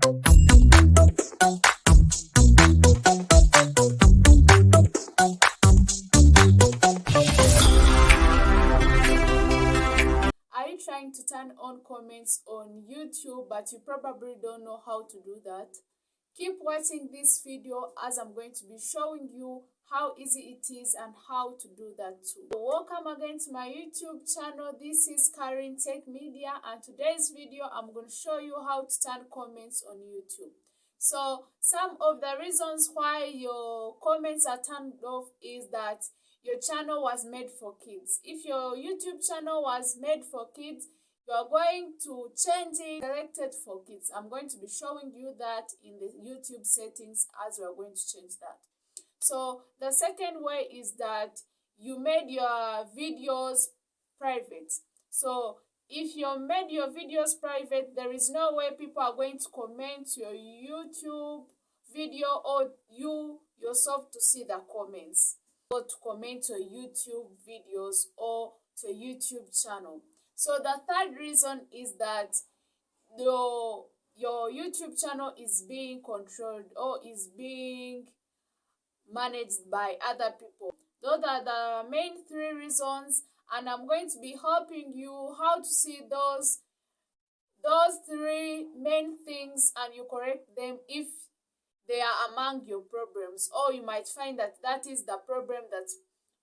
Are you trying to turn on comments on YouTube but you probably don't know how to do that? Keep watching this video as I'm going to be showing you how easy it is and how to do that too. Welcome again to my YouTube channel. This is Carine Tech Media, and today's video I'm going to show you how to turn comments on YouTube. So some of the reasons why your comments are turned off is that your channel was made for kids. If your YouTube channel was made for kids, you are going to change it selected for kids. I'm going to be showing you that in the YouTube settings as we are going to change that. So the second way is that you made your videos private. So if you made your videos private, there is no way people are going to comment your YouTube video or you yourself to see the comments, or to comment to YouTube videos or to YouTube channel. So the third reason is that your YouTube channel is being controlled or is being managed by other people. Those are the main three reasons, and I'm going to be helping you how to see those three main things and you correct them if they are among your problems, or you might find that that is the problem that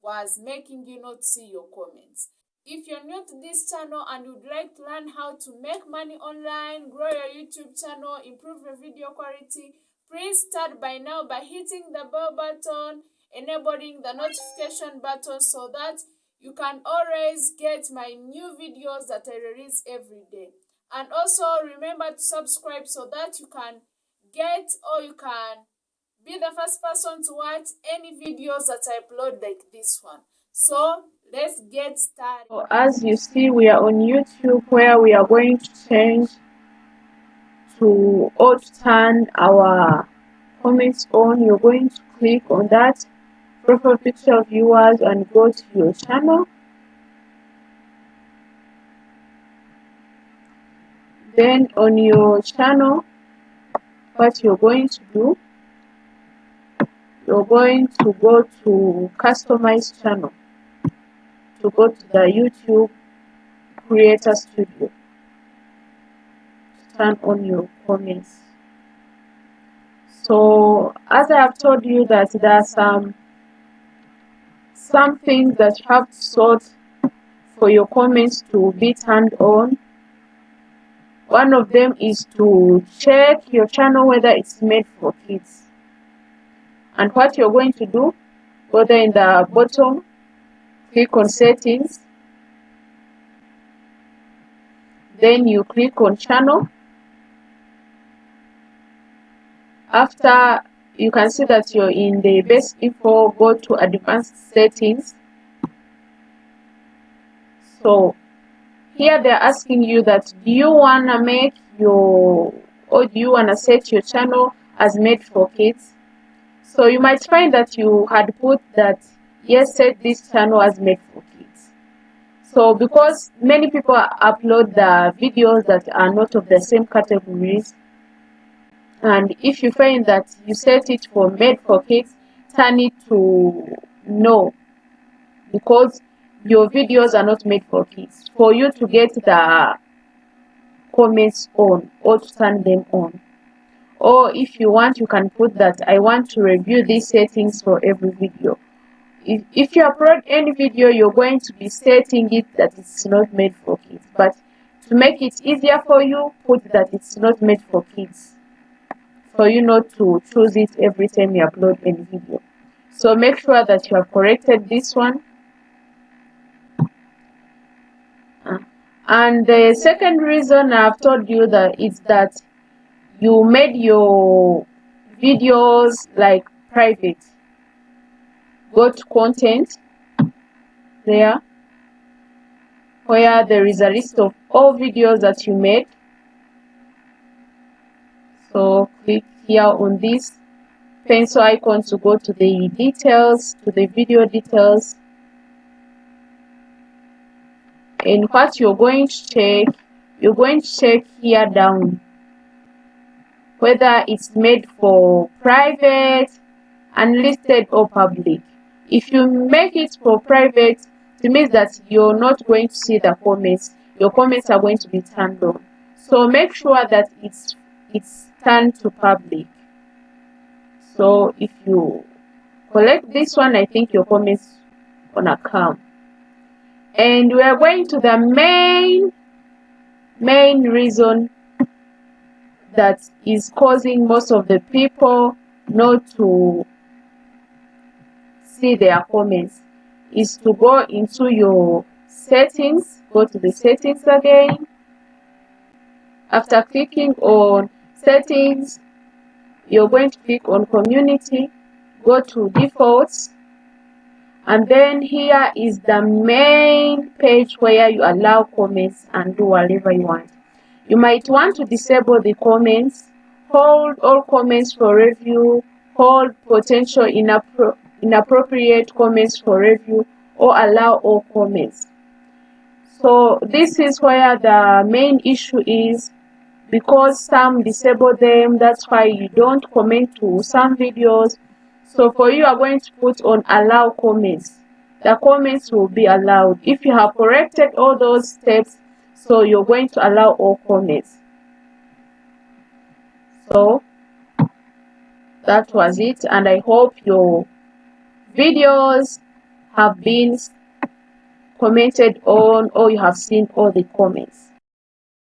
was making you not see your comments. If you're new to this channel and you'd like to learn how to make money online, grow your YouTube channel, improve your video quality, please start by now by hitting the bell button, enabling the notification button so that you can always get my new videos that I release every day. And also remember to subscribe so that you can get or you can be the first person to watch any videos that I upload like this one. So let's get started. So as you see, we are on YouTube where we are going to change to or to turn our comments on. You're going to click on that profile picture of yours and go to your channel. Then on your channel, what you're going to do, you're going to go to customize channel, to go to the YouTube Creator Studio, to turn on your comments. So as I have told you that there are some things that you have to sort for your comments to be turned on. One of them is to check your channel whether it's made for kids. And what you're going to do, go there in the bottom, click on settings, then you click on channel. After you can see that you're in the base info, go to advanced settings. So here they're asking you that do you want to make your, or do you want to set your channel as made for kids? So you might find that you had put that yes, set this channel as made for kids. So because many people upload the videos that are not of the same categories, and if you find that you set it for made for kids, turn it to no, because your videos are not made for kids, for you to get the comments on or to turn them on. Or if you want, you can put that I want to review these settings for every video. If you upload any video, you're going to be setting it that it's not made for kids, but to make it easier for you, put that it's not made for kids, for you not to choose it every time you upload any video. So make sure that you have corrected this one. And the second reason I've told you that is that you made your videos like private. Go to content there, where there is a list of all videos that you made. So click here on this pencil icon to go to the details, to the video details. And what you're going to check here down. whether it's made for private, unlisted, or public. If you make it for private, it means that you're not going to see the comments. Your comments are going to be turned on. So make sure that it's turned to public. So if you collect this one, I think your comments gonna come. And we are going to the main reason that is causing most of the people not to see their comments, is to go into your settings. Go to the settings again. After clicking on settings, you're going to click on community, go to defaults, and then here is the main page where you allow comments and do whatever you want. You might want to disable the comments, hold all comments for review, hold potential inappropriate comments for review, or allow all comments. So this is where the main issue is, because some disable them. That's why you don't comment to some videos. So for you are going to put on allow comments. The comments will be allowed if you have corrected all those steps. So you're going to allow all comments. So that was it, and I hope your videos have been commented on, or you have seen all the comments.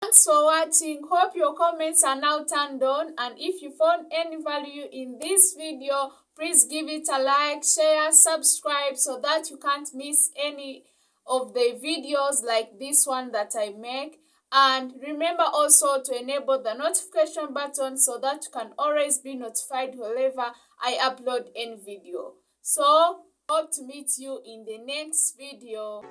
Thanks for watching. Hope your comments are now turned on, and if you found any value in this video, please give it a like, share, subscribe so that you can't miss any of the videos like this one that I make. And remember also to enable the notification button so that you can always be notified whenever I upload any video. So hope to meet you in the next video.